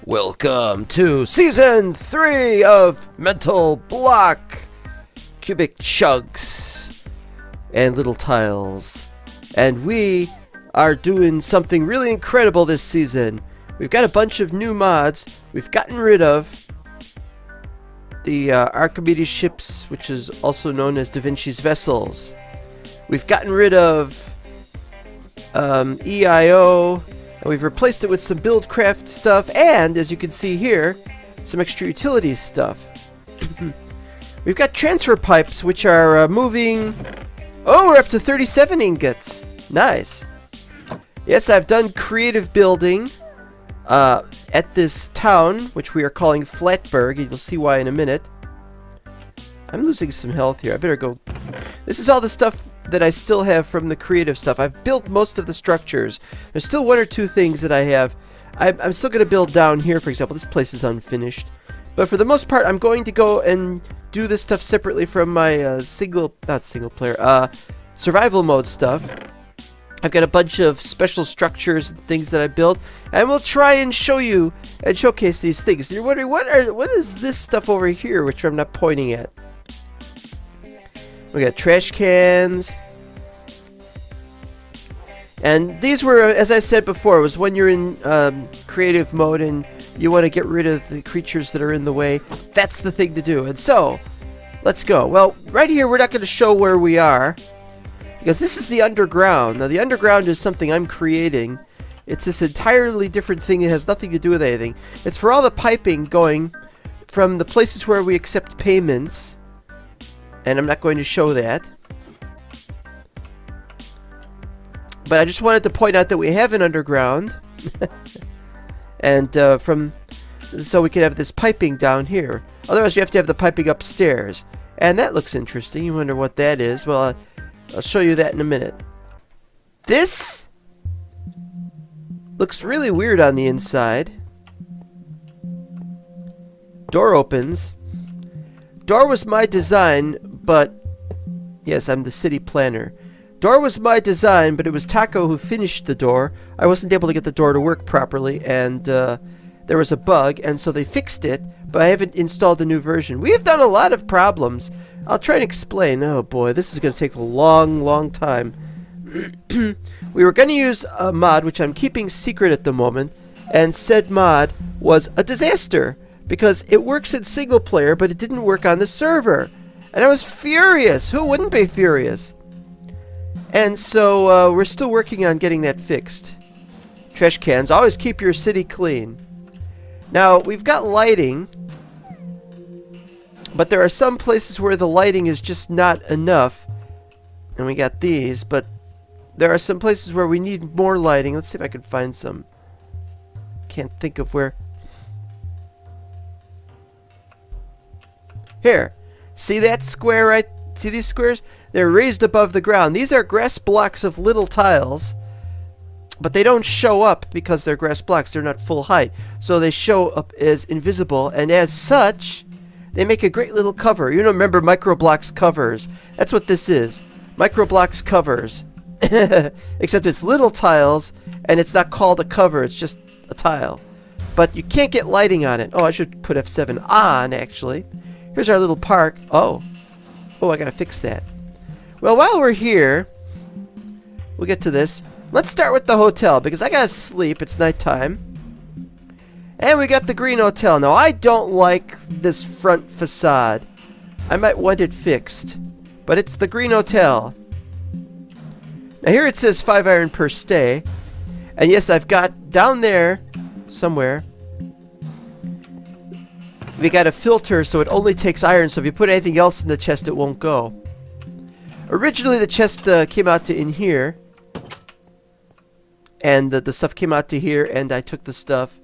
Welcome to Season 3 of Mental Block, Cubic Chunks, and Little Tiles. And we are doing something really incredible this season. We've got a bunch of new mods. We've gotten rid of the Archimedes ships, which is also known as Da Vinci's vessels. We've gotten rid of EIO, and we've replaced it with some Buildcraft stuff, and as you can see here, some extra utilities stuff. We've got transfer pipes, which are moving. Oh, we're up to 37 ingots. Nice. Yes, I've done creative building at this town, which we are calling Flatburg, and you'll see why in a minute. I'm losing some health here. I better go. This is all the stuff that I still have from the creative stuff. I've built most of the structures. There's still one or two things that I have. I'm still going to build down here, for example. This place is unfinished. But for the most part, I'm going to go and do this stuff separately from my survival mode stuff. I've got a bunch of special structures and things that I built, and we'll try and show you and showcase these things. You're wondering, what is this stuff over here, which I'm not pointing at? We got trash cans. And these were, as I said before, was when you're in creative mode and you want to get rid of the creatures that are in the way. That's the thing to do. And so, let's go. Well, right here, we're not going to show where we are, because this is the underground. Now, the underground is something I'm creating. It's this entirely different thing. It has nothing to do with anything. It's for all the piping going from the places where we accept payments. And I'm not going to show that. But I just wanted to point out that we have an underground. And so we can have this piping down here. Otherwise, we have to have the piping upstairs. And that looks interesting. You wonder what that is. Well, I'll show you that in a minute. This looks really weird on the inside. Door opens. Door was my design, but yes, I'm the city planner. Door was my design, but it was Taco who finished the door. I wasn't able to get the door to work properly, and there was a bug, and so they fixed it, but I haven't installed a new version. We have done a lot of problems. I'll try and explain. Oh boy, this is going to take a long time. We were going to use a mod, which I'm keeping secret at the moment, and said mod was a disaster, because it works in single player, but it didn't work on the server. And I was furious. Who wouldn't be furious? And so we're still working on getting that fixed. Trash cans. Always keep your city clean. Now, we've got lighting, but there are some places where the lighting is just not enough. And we got these, but there are some places where we need more lighting. Let's see if I can find some. Can't think of where. Here, see that square right? See these squares? They're raised above the ground. These are grass blocks of little tiles, but they don't show up because they're grass blocks. They're not full height, so they show up as invisible, and as such, they make a great little cover. You know, remember microblocks covers? That's what this is. Microblocks covers, except it's little tiles, and it's not called a cover. It's just a tile, but you can't get lighting on it. Oh, I should put F7 on actually. Here's our little park. Oh, I gotta fix that. Well, while we're here, we'll get to this. Let's start with the hotel, because I gotta sleep. It's nighttime. And we got the green hotel. Now, I don't like this front facade. I might want it fixed. But it's the green hotel. Now, here it says 5 iron per stay. And yes, I've got down there somewhere, we got a filter so it only takes iron, so if you put anything else in the chest it won't go. Originally the chest came out to in here, and the stuff came out to here, and I took the stuff,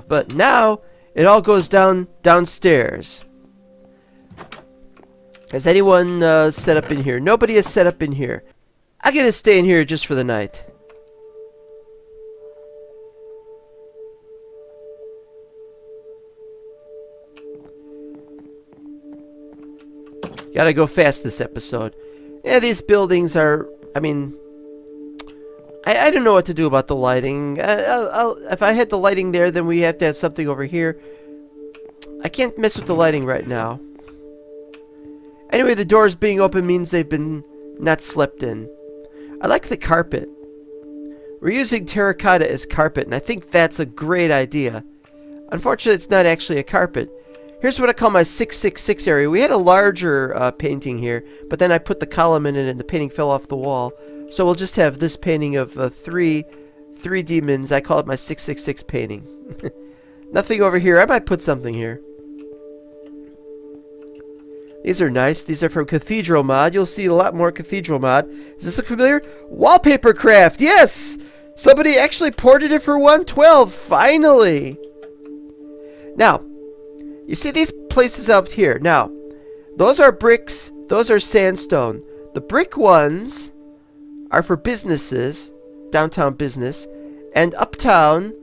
but now it all goes downstairs. Has anyone set up in here? Nobody has set up in here. I'm gonna stay in here just for the night. Gotta go fast this episode. Yeah, these buildings are, I mean, I don't know what to do about the lighting. If I had the lighting there, then we have to have something over here. I can't mess with the lighting right now. Anyway, the doors being open means they've been not slept in. I like the carpet. We're using terracotta as carpet, and I think that's a great idea. Unfortunately, it's not actually a carpet. Here's what I call my 666 area. We had a larger painting here, but then I put the column in it and the painting fell off the wall. So we'll just have this painting of three demons. I call it my 666 painting. Nothing over here. I might put something here. These are nice. These are from Cathedral mod. You'll see a lot more Cathedral mod. Does this look familiar? Wallpapercraft. Yes! Somebody actually ported it for 112. Finally! Now, you see these places out here. Now, those are bricks. Those are sandstone. The brick ones are for businesses, downtown business. And uptown,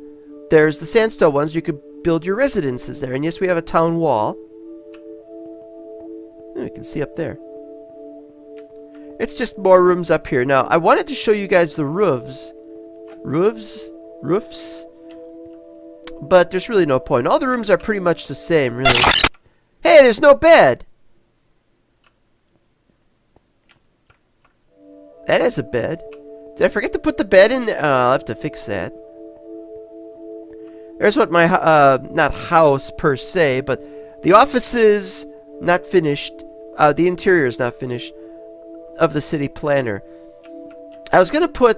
there's the sandstone ones. You could build your residences there. And yes, we have a town wall. You can see up there. It's just more rooms up here. Now, I wanted to show you guys the roofs. Roofs? But there's really no point. All the rooms are pretty much the same, really. Hey, there's no bed! That is a bed. Did I forget to put the bed in there? I'll have to fix that. There's what my, not house per se, but the office is not finished. The interior is not finished of the city planner. I was going to put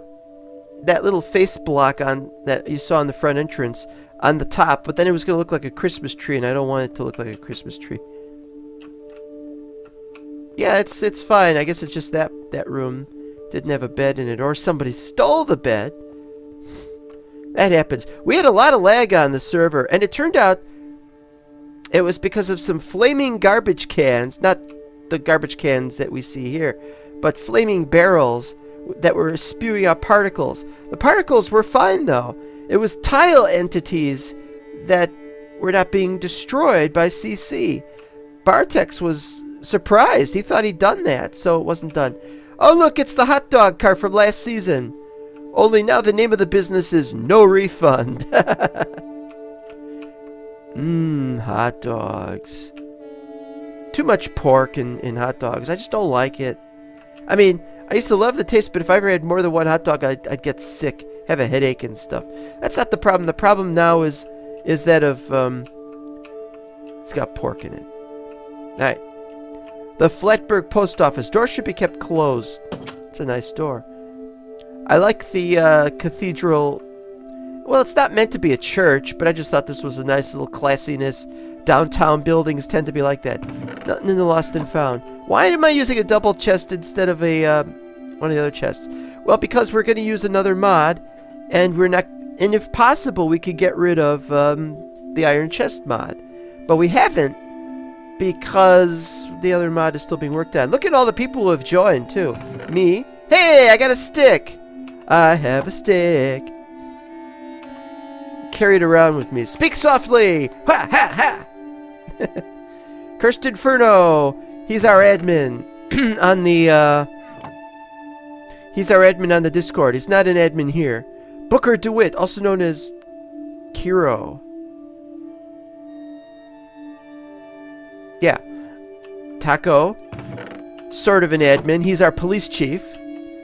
that little face block on that you saw in the front entrance on the top, but then it was going to look like a Christmas tree, and I don't want it to look like a Christmas tree. Yeah, it's fine. I guess it's just that room didn't have a bed in it, or somebody stole the bed. That happens. We had a lot of lag on the server, and it turned out it was because of some flaming garbage cans, not the garbage cans that we see here, but flaming barrels that were spewing out particles. The particles were fine, though. It was tile entities that were not being destroyed by CC. Bartex was surprised. He thought he'd done that, so it wasn't done. Oh, look, it's the hot dog car from last season. Only now the name of the business is No Refund. Hot dogs. Too much pork in hot dogs. I just don't like it. I mean, I used to love the taste, but if I ever had more than one hot dog, I'd get sick, have a headache and stuff. That's not the problem. The problem now is that of, it's got pork in it. Alright. The Flatburg post office. Door should be kept closed. It's a nice door. I like the Cathedral. Well, it's not meant to be a church, but I just thought this was a nice little classiness. Downtown buildings tend to be like that. Nothing in the lost and found. Why am I using a double chest instead of a one of the other chests? Well, because we're going to use another mod, and we're not. And if possible, we could get rid of the iron chest mod, but we haven't because the other mod is still being worked on. Look at all the people who have joined too. Me. Hey, I got a stick. I have a stick. Carry it around with me. Speak softly. Ha ha ha. Cursed Inferno. He's our admin on the he's our admin on the Discord. He's not an admin here. Booker DeWitt, also known as Kiro. Yeah. Taco, sort of an admin. He's our police chief.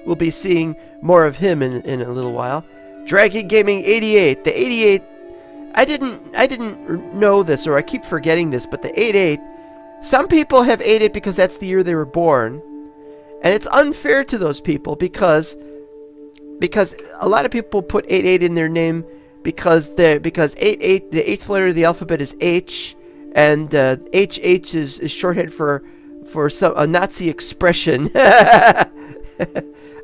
We'll be seeing more of him in a little while. Dragon Gaming 88. The 88. I didn't know this, or I keep forgetting this, but the 88. Some people have 88 because that's the year they were born, and it's unfair to those people because a lot of people put 88 in their name because 88 the eighth letter of the alphabet is H, and HH is shorthand for a Nazi expression.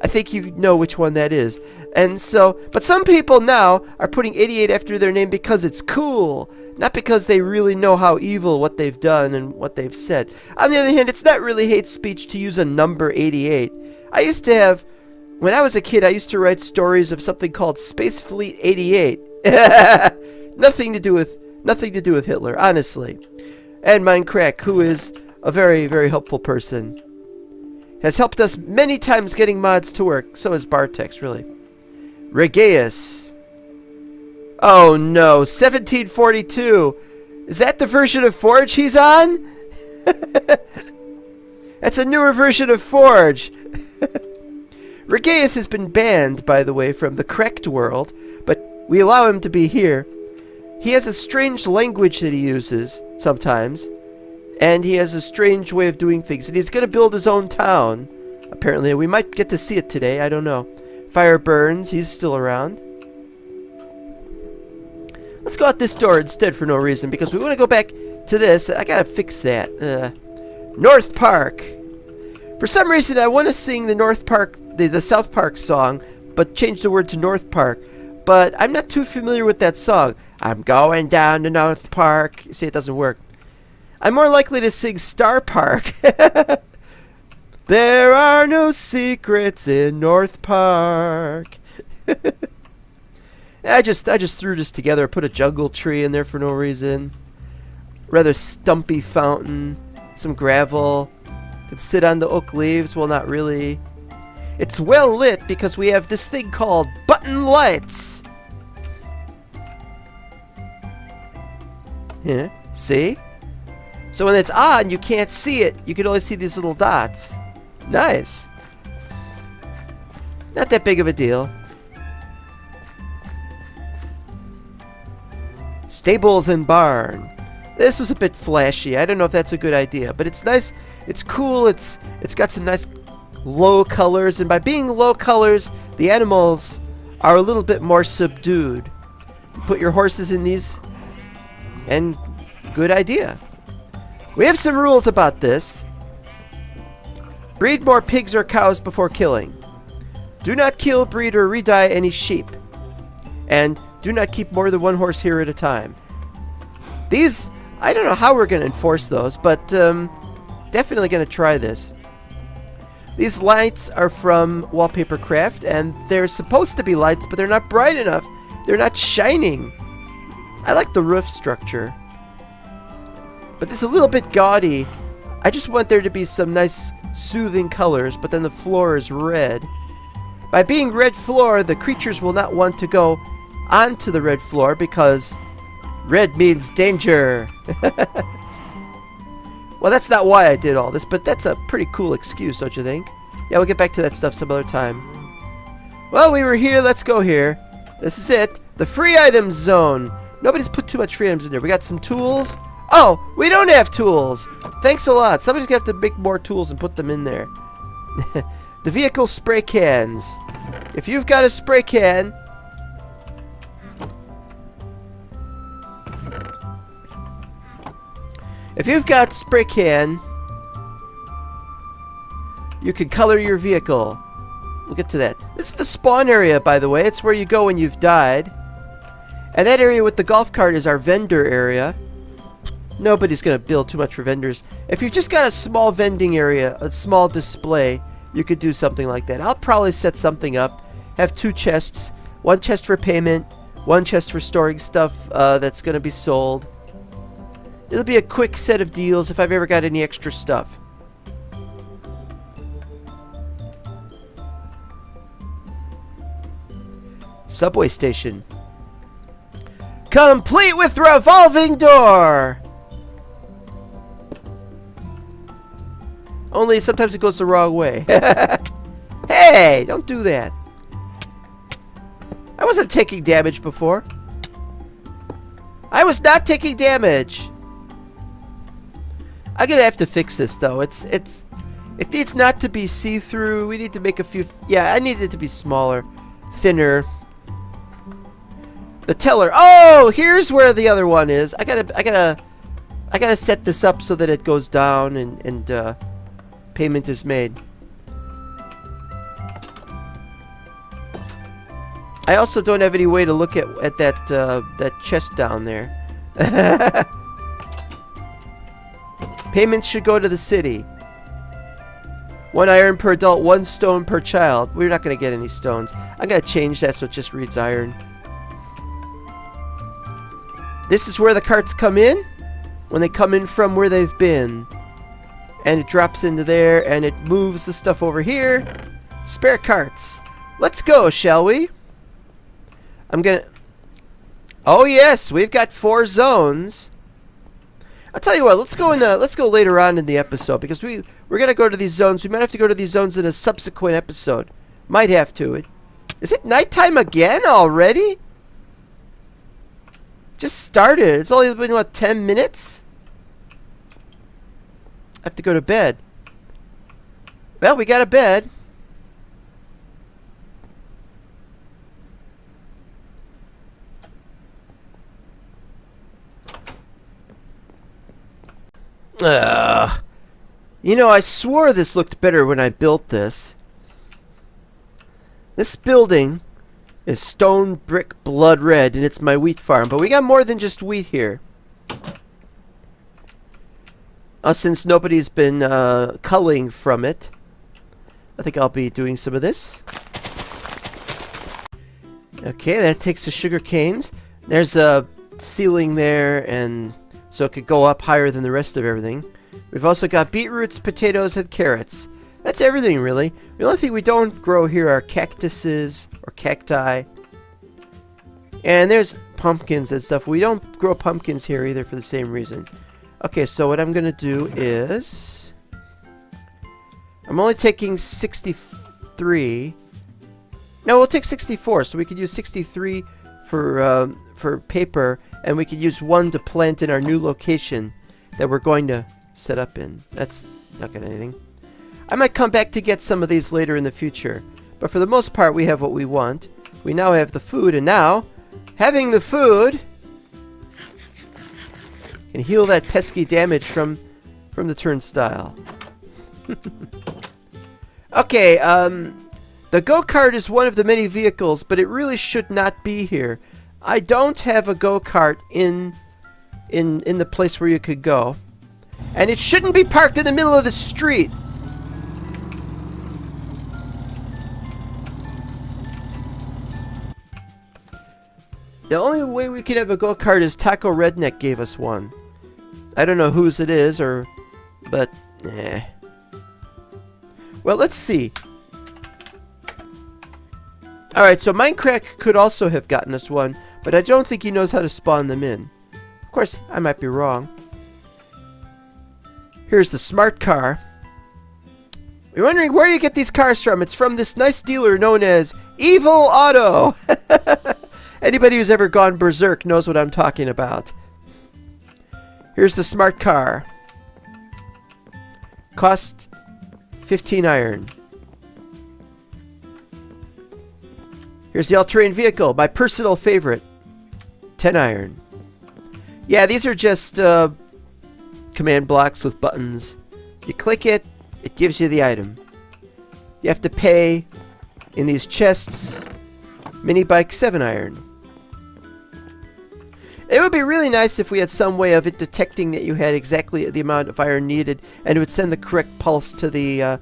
I think you know which one that is. And so, but some people now are putting 88 after their name because it's cool, not because they really know how evil what they've done and what they've said. On the other hand, it's not really hate speech to use a number 88. I used to have, when I was a kid, I used to write stories of something called Space Fleet 88. Nothing to do with Hitler, honestly. And Minecrak, who is a very, very helpful person, has helped us many times getting mods to work. So has Bartex, really. Regaeus. Oh no, 1742. Is that the version of Forge he's on? That's a newer version of Forge. Regaeus has been banned, by the way, from the correct world, but we allow him to be here. He has a strange language that he uses sometimes, and he has a strange way of doing things, and he's going to build his own town. Apparently, we might get to see it today, I don't know. Fire burns, he's still around. Let's go out this door instead for no reason, because we want to go back to this. I gotta fix that. North Park. For some reason, I want to sing the North Park, the South Park song, but change the word to North Park. But I'm not too familiar with that song. I'm going down to North Park. See, it doesn't work. I'm more likely to sing Star Park. There are no secrets in North Park. I just threw this together. Put a jungle tree in there for no reason. Rather stumpy fountain. Some gravel. Could sit on the oak leaves. Well, not really. It's well lit because we have this thing called button lights. Yeah, see? So when it's on, you can't see it. You can only see these little dots. Nice. Not that big of a deal. Stables and barn. This was a bit flashy. I don't know if that's a good idea, but it's nice. It's cool. It's got some nice low colors, and by being low colors, the animals are a little bit more subdued. You put your horses in these, and good idea. We have some rules about this. Breed more pigs or cows before killing. Do not kill, breed, or re-dye any sheep. And do not keep more than one horse here at a time. These, I don't know how we're going to enforce those, but definitely going to try this. These lights are from Wallpapercraft, and they're supposed to be lights, but they're not bright enough. They're not shining. I like the roof structure. But this is a little bit gaudy. I just want there to be some nice soothing colors, but then the floor is red. By being red floor, the creatures will not want to go onto the red floor because red means danger. Well, that's not why I did all this, but that's a pretty cool excuse, don't you think? Yeah, we'll get back to that stuff some other time. Well, we were here, let's go here. This is it. The free items zone. Nobody's put too much free items in there. We got some tools. Oh, we don't have tools. Thanks a lot. Somebody's going to have to make more tools and put them in there. The vehicle spray cans. If you've got a spray can... If you've got spray can, you can color your vehicle. We'll get to that. This is the spawn area, by the way. It's where you go when you've died. And that area with the golf cart is our vendor area. Nobody's going to build too much for vendors. If you've just got a small vending area, a small display, you could do something like that. I'll probably set something up. Have 2 chests. 1 chest for payment. 1 chest for storing stuff that's going to be sold. It'll be a quick set of deals if I've ever got any extra stuff. Subway station. Complete with revolving door! Only sometimes it goes the wrong way. Hey, don't do that. I wasn't taking damage before. I was not taking damage. I'm gonna have to fix this though. It needs not to be see-through. We need to make a few. Yeah, I need it to be smaller, thinner. The teller. Oh, here's where the other one is. I gotta set this up so that it goes down and payment is made. I also don't have any way to look at that chest down there. Payments should go to the city. 1 iron per adult, 1 stone per child. We're not going to get any stones. I'm going to change that so it just reads iron. This is where the carts come in. When they come in from where they've been. And it drops into there and it moves the stuff over here. Spare carts. Let's go, shall we? I'm gonna... Oh yes, we've got 4 zones. I'll tell you what, let's go later on in the episode, because we're gonna go to these zones. We might have to go to these zones in a subsequent episode. Might have to. Is it nighttime again already? Just started. It's only been, what, 10 minutes? I have to go to bed. Well, we got a bed. You know, I swore this looked better when I built this. This building is stone brick blood red, and it's my wheat farm. But we got more than just wheat here. Since nobody's been culling from it, I think I'll be doing some of this. Okay, that takes the sugar canes. There's a ceiling there, and so it could go up higher than the rest of everything. We've also got beetroots, potatoes, and carrots. That's everything, really. The only thing we don't grow here are cactuses or cacti. And there's pumpkins and stuff. We don't grow pumpkins here either for the same reason. Okay, so what I'm going to do is... I'm only taking 63. No, we'll take 64. So we could use 63 for paper. And we could use 1 to plant in our new location that we're going to set up in. That's not going to anything. I might come back to get some of these later in the future. But for the most part, we have what we want. We now have the food. And now, having the food... can heal that pesky damage from the turnstile. Okay, the go-kart is one of the many vehicles, but it really should not be here. I don't have a go-kart in the place where you could go. And it shouldn't be parked in the middle of the street. The only way we can have a go-kart is Taco Redneck gave us one. I don't know whose it is, but, eh. Well, let's see. Alright, so Minecrak could also have gotten us one, but I don't think he knows how to spawn them in. Of course, I might be wrong. Here's the smart car. You're wondering where you get these cars from. It's from this nice dealer known as Evil Auto. Anybody who's ever gone berserk knows what I'm talking about. Here's the smart car. Cost 15 iron. Here's the all-terrain vehicle, my personal favorite. 10 iron. Yeah, these are just command blocks with buttons. You click it, it gives you the item. You have to pay in these chests. Mini bike 7 iron. It would be really nice if we had some way of it detecting that you had exactly the amount of iron needed, and it would send the correct pulse to the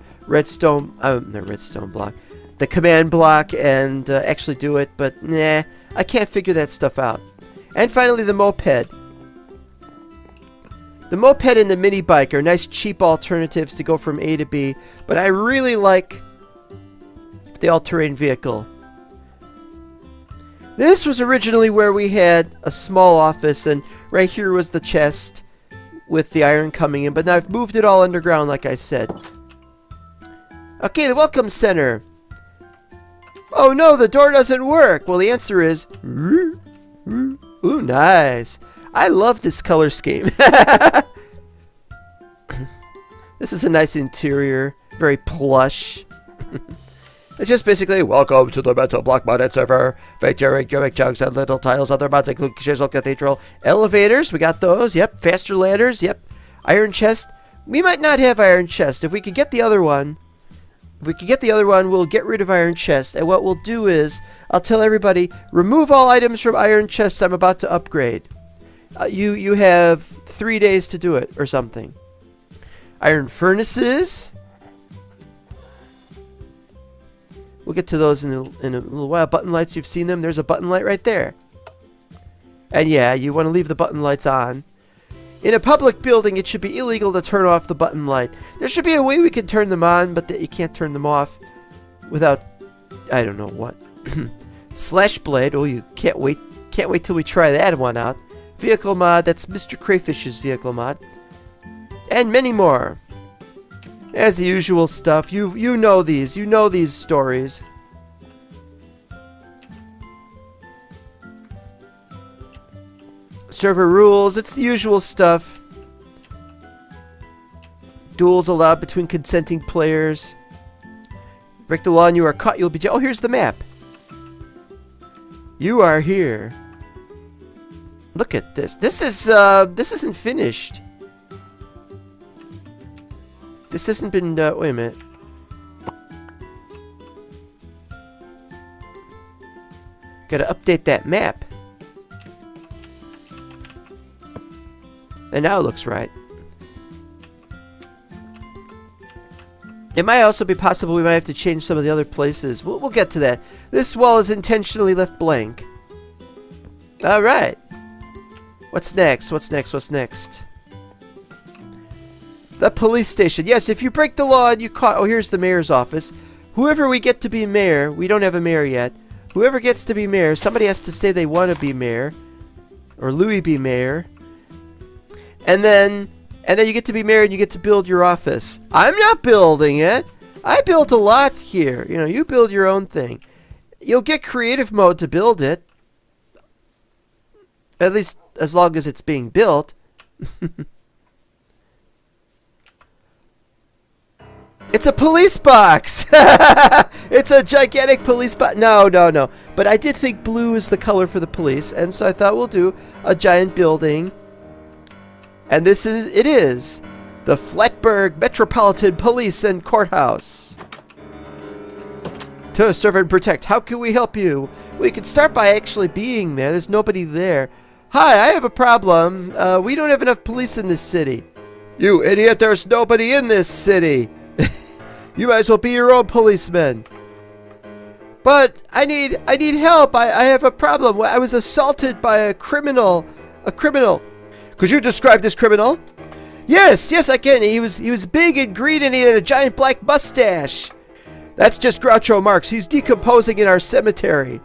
the command block, and actually do it, but nah, I can't figure that stuff out. And finally, the moped. The moped and the mini bike are nice cheap alternatives to go from A to B, but I really like the all-terrain vehicle. This was originally where we had a small office, and right here was the chest with the iron coming in, but now I've moved it all underground like I said. Okay, the welcome center. Oh no, the door doesn't work. Well, the answer is... Ooh, nice. I love this color scheme. This is a nice interior, very plush. It's just basically, welcome to the Mental Block modded server, featuring gimmick jugs and little tiles. Other mods include Chisel, Cathedral, elevators, we got those, yep, faster ladders, yep, iron chest. We might not have iron chest. If we could get the other one, we'll get rid of iron chest, and what we'll do is, I'll tell everybody, remove all items from iron chests I'm about to upgrade. You have 3 days to do it, or something. Iron furnaces. We'll get to those in a little while. Button lights, you've seen them. There's a button light right there. And yeah, you want to leave the button lights on. In a public building, it should be illegal to turn off the button light. There should be a way we can turn them on, but that you can't turn them off without, I don't know what. Slash blade. Oh, you can't wait till we try that one out. Vehicle mod. That's Mr. Crayfish's vehicle mod. And many more. As the usual stuff. You know these. You know these stories. Server rules. It's the usual stuff. Duels allowed between consenting players. Break the law and you are caught. You'll be jailed. Oh, here's the map. You are here. Look at this. This isn't finished. This hasn't been, wait a minute. Gotta update that map. And now it looks right. It might also be possible we might have to change some of the other places. We'll get to that. This wall is intentionally left blank. Alright. What's next? What's next? What's next? The police station. Yes, if you break the law and you caught... Oh, here's the mayor's office. Whoever we get to be mayor... We don't have a mayor yet. Whoever gets to be mayor, somebody has to say they want to be mayor. Or Louis be mayor. And then you get to be mayor and you get to build your office. I'm not building it. I built a lot here. You know, you build your own thing. You'll get creative mode to build it. At least as long as it's being built. It's a police box! It's a gigantic police box. No. But I did think blue is the color for the police. And so I thought we'll do a giant building. And it is the Flatburg Metropolitan Police and Courthouse. To serve and protect. How can we help you? We can start by actually being there. There's nobody there. Hi, I have a problem. We don't have enough police in this city. You idiot, there's nobody in this city. You might as well be your own policeman. But I need help. I have a problem. I was assaulted by a criminal. Could you describe this criminal? Yes, I can. He was big and green and he had a giant black mustache. That's just Groucho Marx. He's decomposing in our cemetery.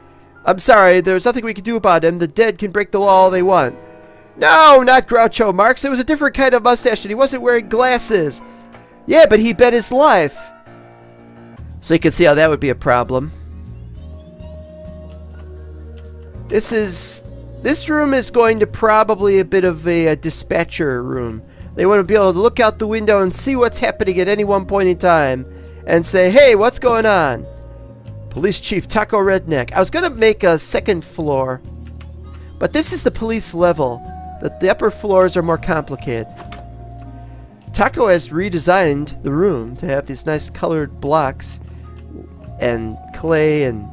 I'm sorry, there's nothing we can do about him. The dead can break the law all they want. No, not Groucho Marx. It was a different kind of mustache and he wasn't wearing glasses. Yeah, but he bet his life. So you can see how that would be a problem. This room is going to probably a bit of a dispatcher room. They want to be able to look out the window and see what's happening at any one point in time and say, hey, what's going on? Police Chief Taco Redneck. I was going to make a second floor, but this is the police level. The upper floors are more complicated. Taco has redesigned the room to have these nice colored blocks and clay, and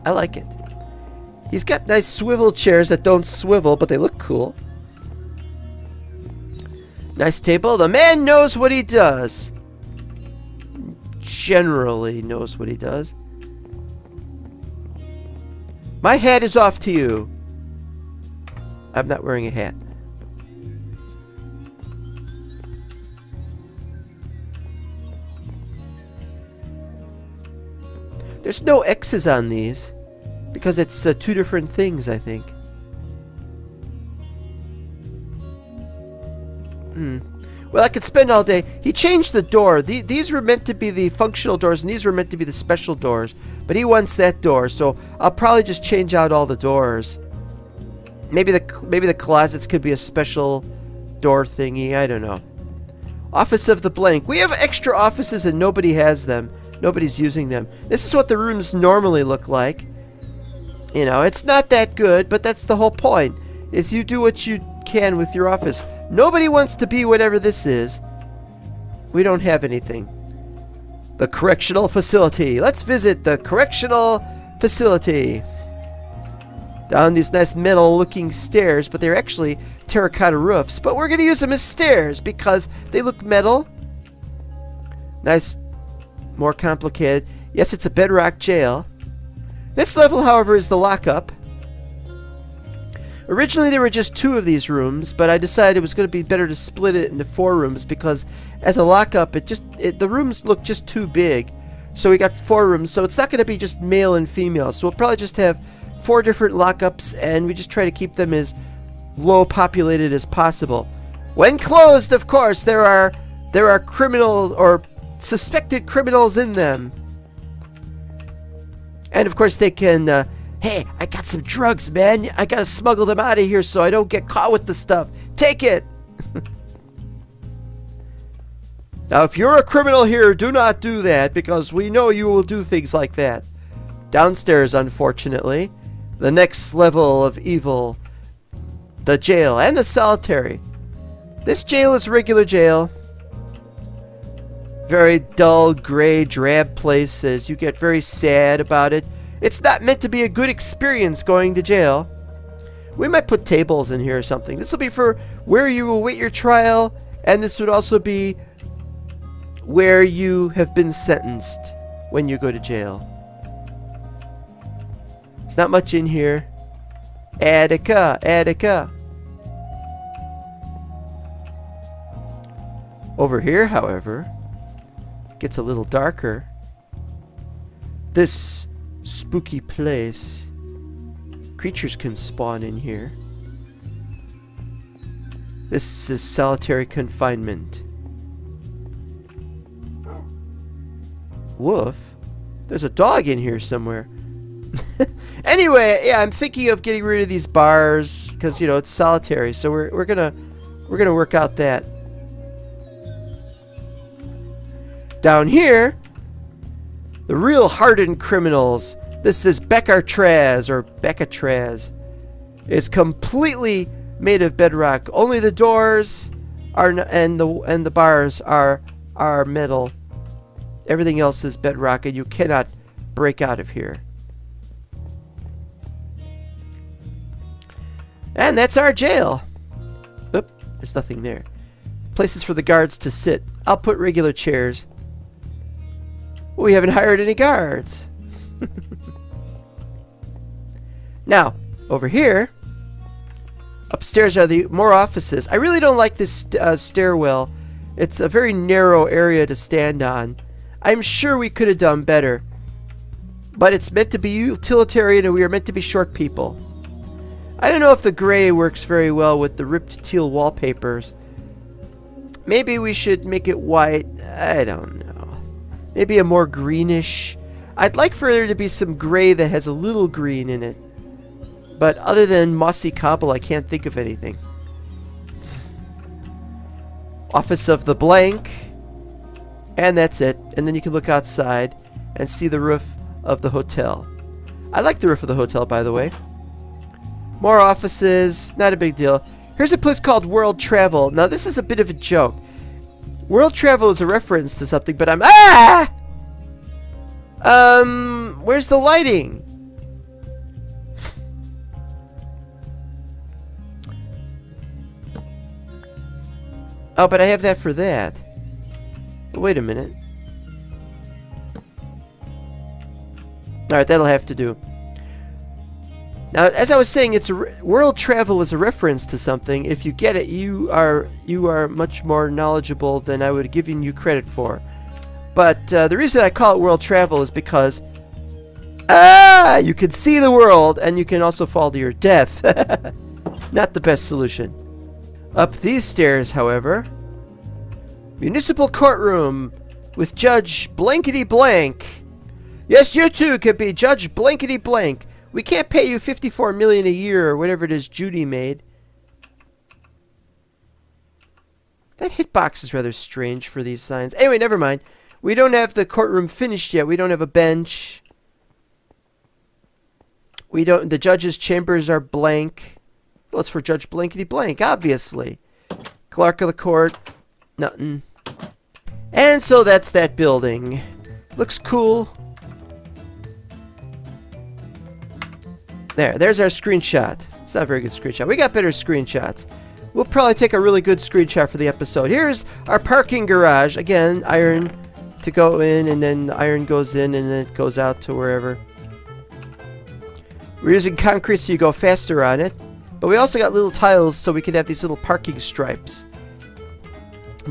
I like it. He's got nice swivel chairs that don't swivel, but they look cool. Nice table. The man knows what he does. Generally knows what he does. My hat is off to you. I'm not wearing a hat. There's no X's on these because it's two different things, I think. Well, I could spend all day. He changed the door. These were meant to be the functional doors, and these were meant to be the special doors. But he wants that door, so I'll probably just change out all the doors. Maybe the closets could be a special door thingy. I don't know. Office of the blank. We have extra offices and nobody has them. Nobody's using them. This is what the rooms normally look like. You know, it's not that good, but that's the whole point. Is you do what you can with your office. Nobody wants to be whatever this is. We don't have anything. The correctional facility. Let's visit the correctional facility. Down these nice metal looking stairs, but they're actually terracotta roofs. But we're going to use them as stairs because they look metal. Nice, more complicated. Yes, it's a bedrock jail. This level, however, is the lockup. Originally, there were just 2 of these rooms, but I decided it was going to be better to split it into 4 rooms because as a lockup, the rooms look just too big So we got 4 rooms. So it's not going to be just male and female. So we'll probably just have 4 different lockups, and we just try to keep them as low populated as possible. When closed, of course, there are criminals or suspected criminals in them. And of course they can, hey, I got some drugs, man. I gotta smuggle them out of here so I don't get caught with the stuff. Take it! Now, if you're a criminal here, do not do that, because we know you will do things like that. Downstairs, unfortunately, the next level of evil, the jail and the solitary. This jail is regular jail. Very dull, gray, drab places. You get very sad about it. It's not meant to be a good experience going to jail. We might put tables in here or something. This will be for where you await your trial, and this would also be where you have been sentenced when you go to jail. There's not much in here. Attica, Attica. Over here, however, gets a little darker. This spooky place. Creatures can spawn in here. This is solitary confinement. Woof. There's a dog in here somewhere. Anyway, yeah, I'm thinking of getting rid of these bars because, you know, it's solitary. So we're gonna work out that. Down here, the real hardened criminals. This is Becatraz or Becatraz. It's completely made of bedrock. Only the doors are and the bars are metal. Everything else is bedrock, and you cannot break out of here. And that's our jail. Oop, there's nothing there. Places for the guards to sit. I'll put regular chairs. Well, we haven't hired any guards. Now, over here, upstairs are the more offices. I really don't like this stairwell. It's a very narrow area to stand on. I'm sure we could have done better. But it's meant to be utilitarian, and we are meant to be short people. I don't know if the gray works very well with the ripped teal wallpapers. Maybe we should make it white. I don't know. Maybe a more greenish. I'd like for there to be some gray that has a little green in it. But other than mossy cobble, I can't think of anything. Office of the blank. And that's it. And then you can look outside and see the roof of the hotel. I like the roof of the hotel, by the way. More offices. Not a big deal. Here's a place called World Travel. Now, this is a bit of a joke. World Travel is a reference to something, but where's the lighting? Oh, but I have that for that. Wait a minute. Alright, that'll have to do. Now, as I was saying, world travel is a reference to something. If you get it, you are much more knowledgeable than I would have given you credit for. But the reason I call it world travel is because you can see the world, and you can also fall to your death. Not the best solution. Up these stairs, however, municipal courtroom with Judge Blankety Blank. Yes, you too could be Judge Blankety Blank. We can't pay you $54 million a year or whatever it is Judy made. That hitbox is rather strange for these signs. Anyway, never mind. We don't have the courtroom finished yet. We don't have a bench. The judge's chambers are blank. Well, it's for Judge Blankety Blank, obviously. Clerk of the court. Nothing. And so that's that building. Looks cool. There's our screenshot. It's not a very good screenshot. We got better screenshots. We'll probably take a really good screenshot for the episode. Here's our parking garage. Again, iron to go in, and then the iron goes in, and then it goes out to wherever. We're using concrete so you go faster on it. But we also got little tiles so we can have these little parking stripes.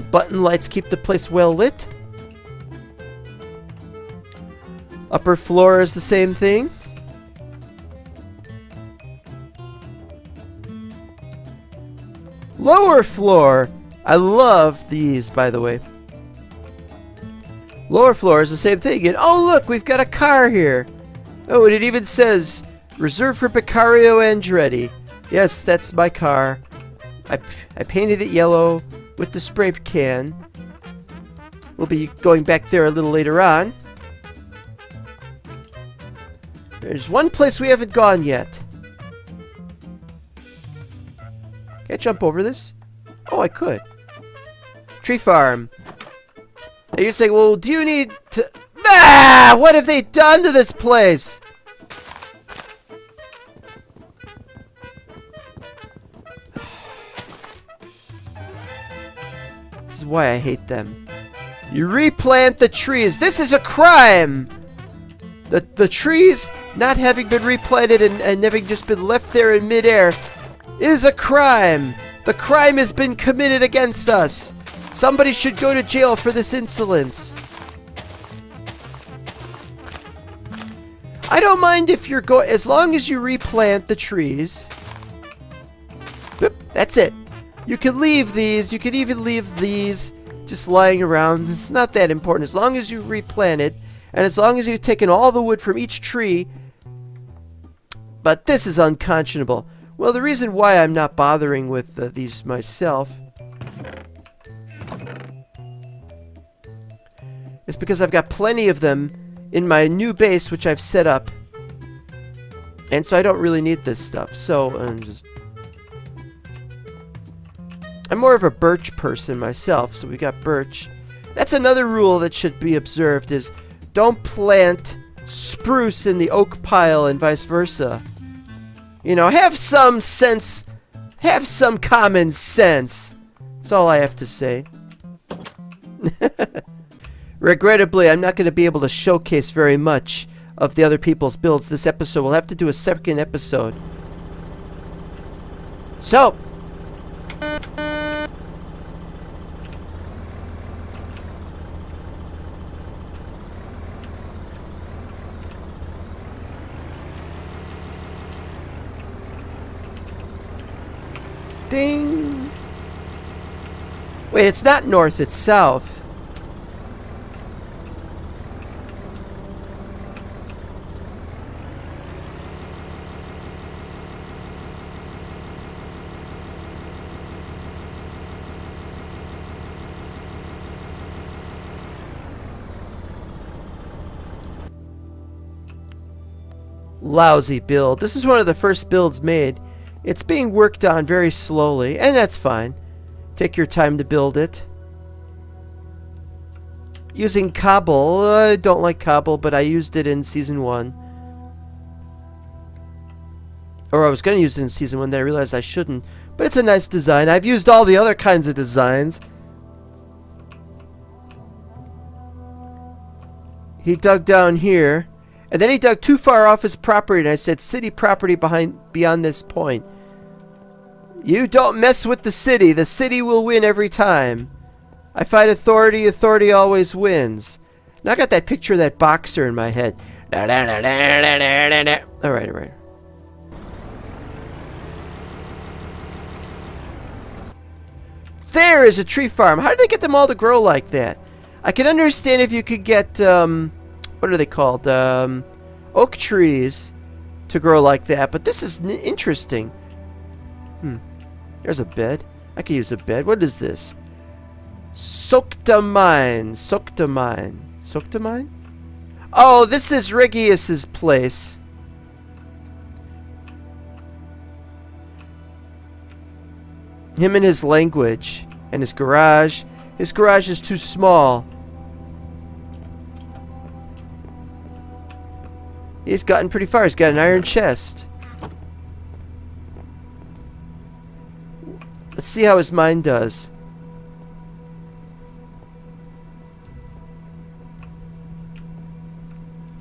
Button lights keep the place well lit. Upper floor is the same thing. Lower floor. I love these, by the way. Lower floor is the same thing. And oh, look, we've got a car here. Oh, and it even says, reserved for Becario Andretti. Yes, that's my car. I painted it yellow with the spray can. We'll be going back there a little later on. There's one place we haven't gone yet. Can I jump over this? Oh, I could. Tree farm. Now you're saying, well, do you need to... Ah! What have they done to this place? This is why I hate them. You replant the trees. This is a crime! The trees not having been replanted and having just been left there in midair is a crime! The crime has been committed against us! Somebody should go to jail for this insolence. I don't mind if you're as long as you replant the trees. Boop, that's it. You can leave these. You can even leave these just lying around. It's not that important. As long as you replant it, and as long as you've taken all the wood from each tree. But this is unconscionable. Well, the reason why I'm not bothering with these myself is because I've got plenty of them in my new base, which I've set up. And so I don't really need this stuff. So I'm more of a birch person myself, so we got birch. That's another rule that should be observed is don't plant spruce in the oak pile and vice versa. You know, have some sense, have some common sense. That's all I have to say. Regrettably, I'm not going to be able to showcase very much of the other people's builds this episode. We'll have to do a second episode. So, ding. Wait, it's not north, it's south. Lousy build. This is one of the first builds made. It's being worked on very slowly, and that's fine. Take your time to build it. Using cobble. I don't like cobble, but I used it in Season 1. Or I was going to use it in Season 1, then I realized I shouldn't. But it's a nice design. I've used all the other kinds of designs. He dug down here. And then he dug too far off his property, and I said, city property beyond this point. You don't mess with the city. The city will win every time. I fight authority. Authority always wins. Now I got that picture of that boxer in my head. Alright, alright. There is a tree farm. How did they get them all to grow like that? I can understand if you could get, what are they called? Oak trees to grow like that. But this is interesting. There's a bed. I could use a bed. What is this? Soctamine. Soctamine. Soctamine? Oh, this is Regius's place. Him and his language. And his garage. His garage is too small. He's gotten pretty far. He's got an iron chest. Let's see how his mind does.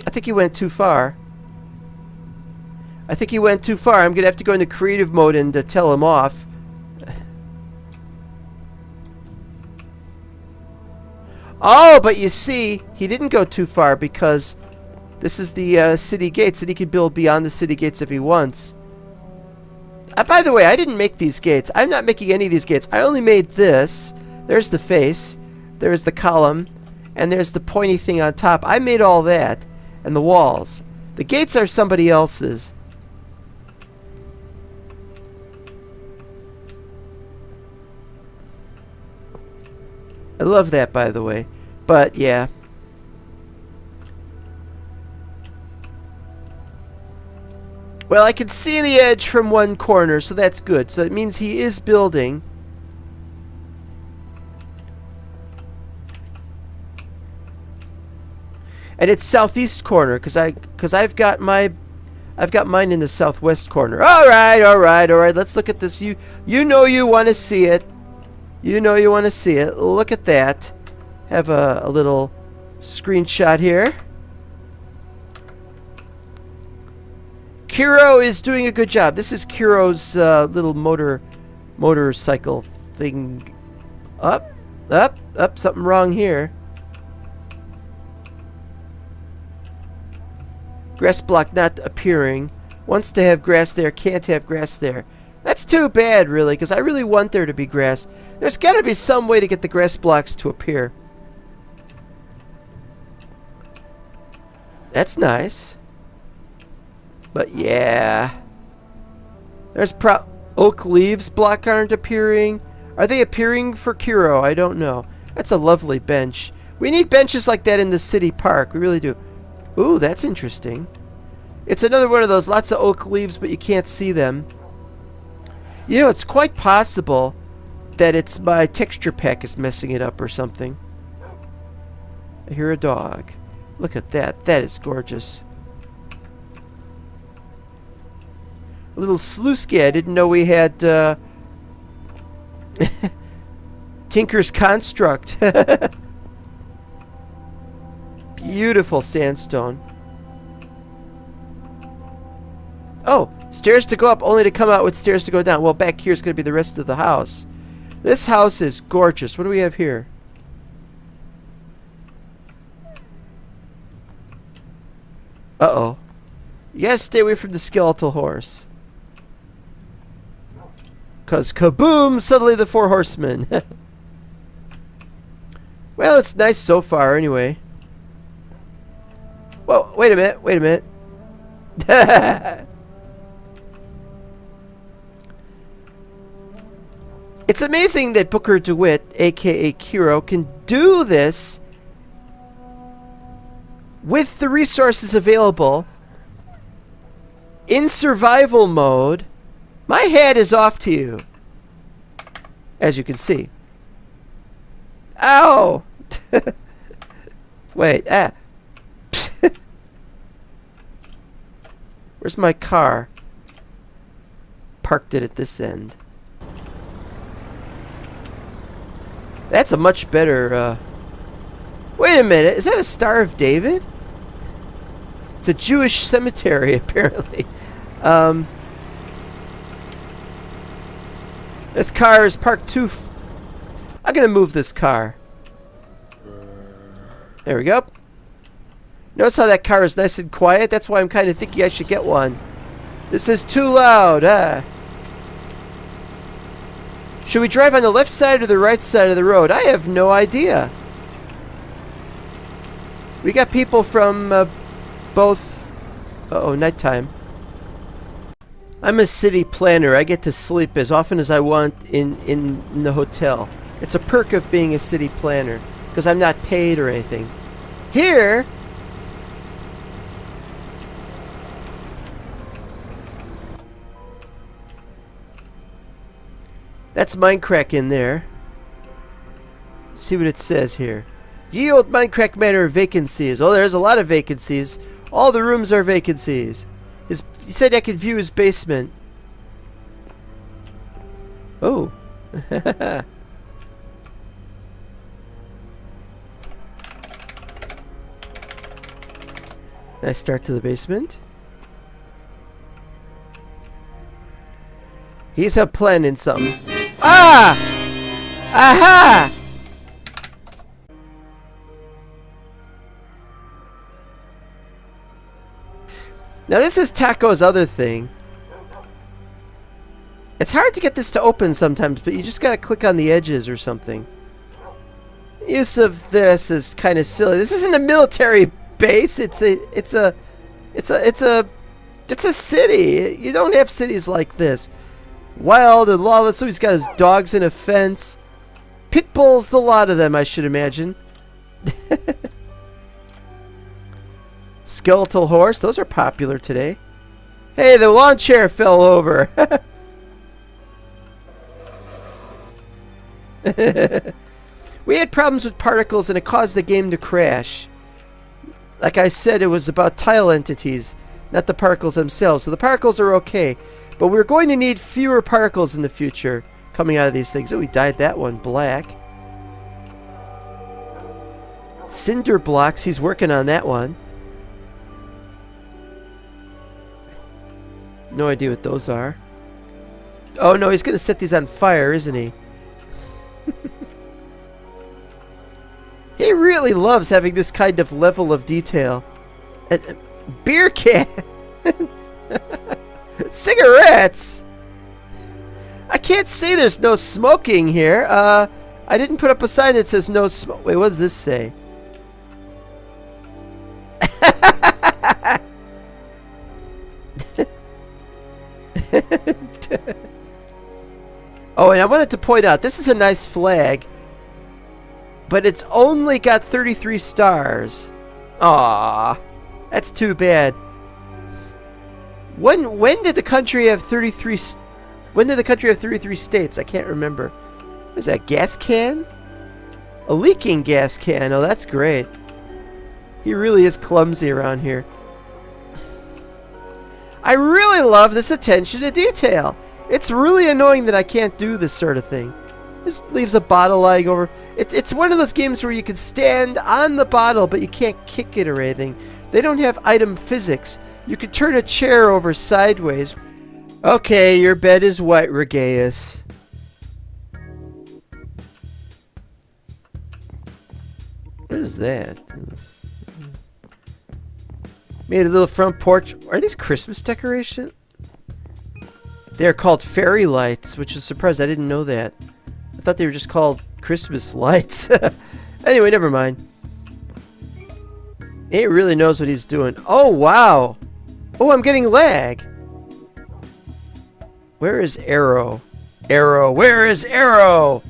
I think he went too far. I think he went too far. I'm going to have to go into creative mode and tell him off. Oh, but you see, he didn't go too far because This is the city gates, and he can build beyond the city gates if he wants. By the way, I didn't make these gates. I'm not making any of these gates. I only made this. There's the face. There's the column. And there's the pointy thing on top. I made all that. And the walls. The gates are somebody else's. I love that, by the way. But, yeah. Well, I can see the edge from one corner, so that's good. So it means he is building. And it's southeast corner, because I've got mine in the southwest corner. All right. Let's look at this. You know you want to see it. You know you want to see it. Look at that. Have a little screenshot here. Kiro is doing a good job. This is Kiro's little motorcycle thing. Up. Something wrong here. Grass block not appearing. Wants to have grass there. Can't have grass there. That's too bad, really, because I really want there to be grass. There's got to be some way to get the grass blocks to appear. That's nice. But yeah. There's oak leaves block aren't appearing. Are they appearing for Kiro? I don't know. That's a lovely bench. We need benches like that in the city park. We really do. Ooh, that's interesting. It's another one of those, lots of oak leaves, but you can't see them. You know, it's quite possible that it's my texture pack is messing it up or something. I hear a dog. Look at that. That is gorgeous. A little Sluski. I didn't know we had Tinker's Construct. Beautiful sandstone. Oh, stairs to go up only to come out with stairs to go down. Well, back here is going to be the rest of the house. This house is gorgeous. What do we have here? Uh-oh. You gotta stay away from the skeletal horse. Because kaboom! Suddenly the 4 horsemen. Well, it's nice so far anyway. Whoa, wait a minute. It's amazing that Booker DeWitt, aka Kiro, can do this with the resources available in survival mode. My hat is off to you, as you can see. Ow! Wait, Where's my car? Parked it at this end. That's a much better, Wait a minute, is that a Star of David? It's a Jewish cemetery, apparently. This car is parked too... I'm gonna move this car. There we go. Notice how that car is nice and quiet? That's why I'm kind of thinking I should get one. This is too loud, Should we drive on the left side or the right side of the road? I have no idea. We got people from both... Uh-oh, nighttime. I'm a city planner. I get to sleep as often as I want in the hotel. It's a perk of being a city planner, because I'm not paid or anything. Here... That's Minecrak in there. Let's see what it says here. Ye old Minecrak manor vacancies. Oh, there's a lot of vacancies. All the rooms are vacancies. He said I could view his basement. Oh. Nice start to the basement. He's a planning something. Ah! Aha! Now this is Taco's other thing. It's hard to get this to open sometimes, but you just gotta click on the edges or something. Use of this is kind of silly. This isn't a military base. It's a city. You don't have cities like this. Wild and lawless. So he's got his dogs in a fence. Pit bulls, the lot of them, I should imagine. Skeletal horse. Those are popular today. Hey, the lawn chair fell over. We had problems with particles and it caused the game to crash. Like I said, it was about tile entities, not the particles themselves. So the particles are okay, but we're going to need fewer particles in the future coming out of these things. Oh, we dyed that one black. Cinder blocks, he's working on that one. No idea what those are. Oh no, he's going to set these on fire, isn't he? He really loves having this kind of level of detail. Beer cans! Cigarettes! I can't say there's no smoking here. I didn't put up a sign that says no smoke. Wait, what does this say? Oh, and I wanted to point out, this is a nice flag, but it's only got 33 stars. Aww, that's too bad. When did the country have 33? When did the country have 33 states? I can't remember. What is that, gas can? A leaking gas can. Oh, that's great. He really is clumsy around here. I really love this attention to detail. It's really annoying that I can't do this sort of thing. Just leaves a bottle lying over. It's one of those games where you can stand on the bottle, but you can't kick it or anything. They don't have item physics. You could turn a chair over sideways. Okay, your bed is white, Regaeus. What is that? Made a little front porch. Are these Christmas decorations? They're called fairy lights, which is a surprise. I didn't know that. I thought they were just called Christmas lights. Anyway, never mind. He really knows what he's doing. Oh, wow. Oh, I'm getting lag. Where is Arrow? Arrow, where is Arrow?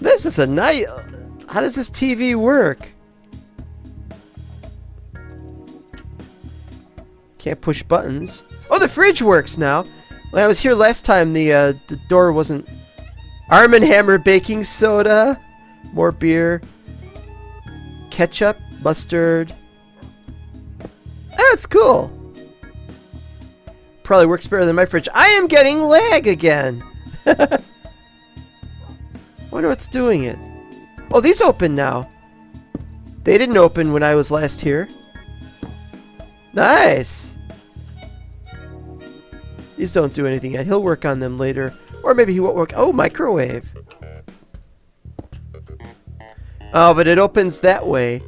This is a night. How does this TV work? Can't push buttons. Oh, the fridge works now. When I was here last time, the door wasn't. Arm & Hammer baking soda. More beer. Ketchup. Mustard. That's cool. Probably works better than my fridge. I am getting lag again. Wonder what's doing it. Oh, these open now. They didn't open when I was last here. Nice. These don't do anything yet. He'll work on them later. Or maybe he won't work. Oh, microwave. Oh, but it opens that way.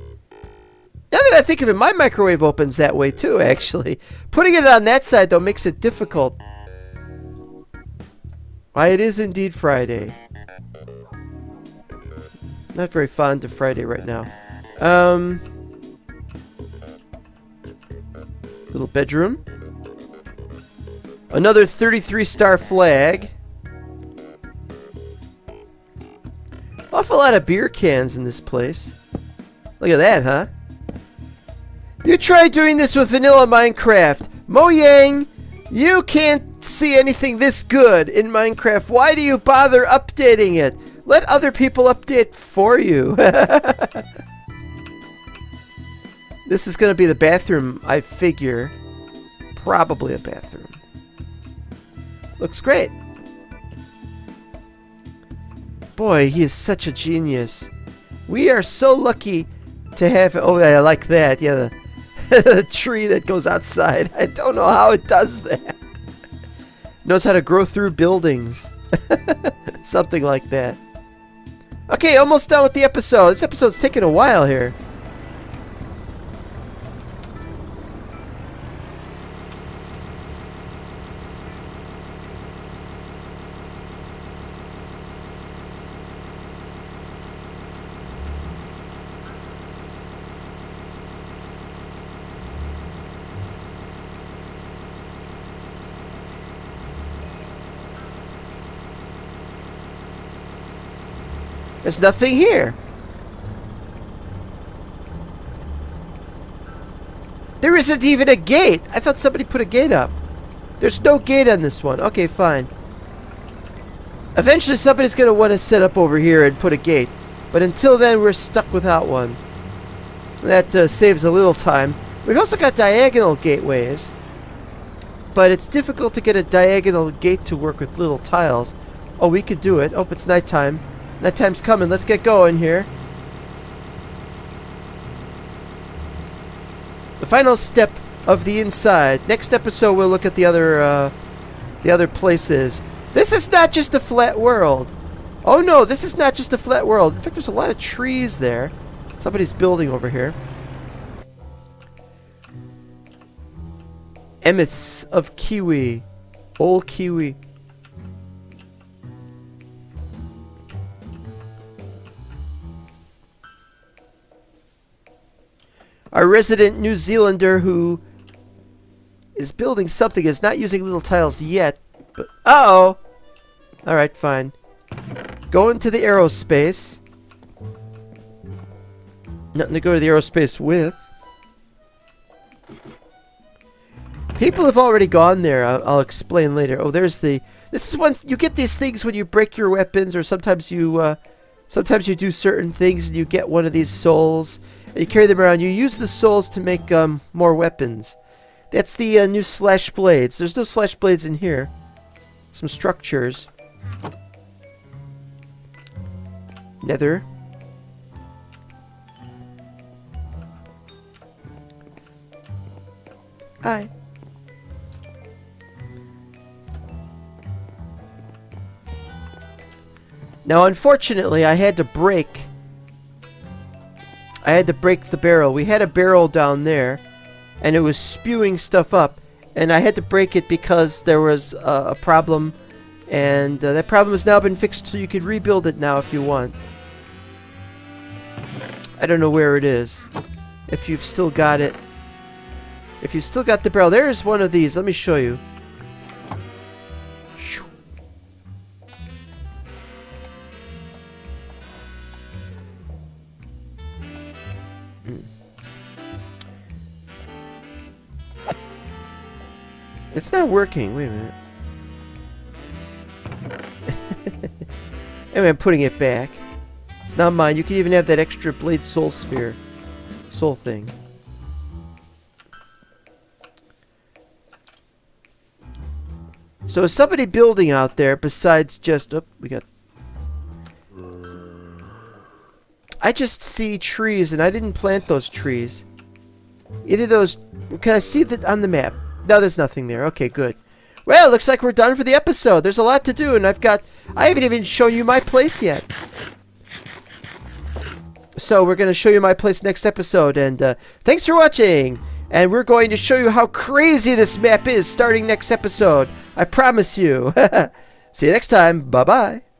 Now that I think of it, my microwave opens that way too, actually. Putting it on that side, though, makes it difficult. Why, it is indeed Friday. Not very fond of Friday right now. Little bedroom. Another 33-star flag. Awful lot of beer cans in this place. Look at that, huh? You try doing this with vanilla Minecraft. Mojang, you can't see anything this good in Minecraft. Why do you bother updating it? Let other people update for you. This is going to be the bathroom, I figure. Probably a bathroom. Looks great. Boy, he is such a genius. We are so lucky to have... Oh, I like that. Yeah, the tree that goes outside. I don't know how it does that. Knows how to grow through buildings. Something like that. Okay, almost done with the episode. This episode's taking a while here. There's nothing here. There isn't even a gate. I thought somebody put a gate up. There's no gate on this one. Okay, fine. Eventually somebody's going to want to set up over here and put a gate. But until then, we're stuck without one. That saves a little time. We've also got diagonal gateways. But it's difficult to get a diagonal gate to work with little tiles. Oh, we could do it. Oh, it's nighttime. Nighttime's coming. Let's get going here. The final step of the inside. Next episode, we'll look at the other places. This is not just a flat world. Oh no, this is not just a flat world. In fact, there's a lot of trees there. Somebody's building over here. Emeths of Kiwi. Old Kiwi. Our resident New Zealander who is building something is not using little tiles yet. But uh-oh! Alright, fine. Go into the aerospace. Nothing to go to the aerospace with. People have already gone there. I'll explain later. Oh, there's the... This is when you get these things when you break your weapons, or sometimes you do certain things and you get one of these souls. And you carry them around. You use the souls to make more weapons. That's the new slash blades. There's no slash blades in here. Some structures. Nether. Hi. Now, unfortunately, I had to break the barrel. We had a barrel down there, and it was spewing stuff up, and I had to break it because there was a problem, and that problem has now been fixed, so you can rebuild it now if you want. I don't know where it is. If you've still got it. If you've still got the barrel, there's one of these. Let me show you. It's not working. Wait a minute. Anyway, I'm putting it back. It's not mine. You can even have that extra blade soul sphere. Soul thing. So is somebody building out there besides just... Oh, we got... I just see trees and I didn't plant those trees. Either those... Can I see that on the map? No, there's nothing there. Okay, good. Well, looks like we're done for the episode. There's a lot to do, and I haven't even shown you my place yet. So we're going to show you my place next episode, and thanks for watching. And we're going to show you how crazy this map is starting next episode. I promise you. See you next time. Bye-bye.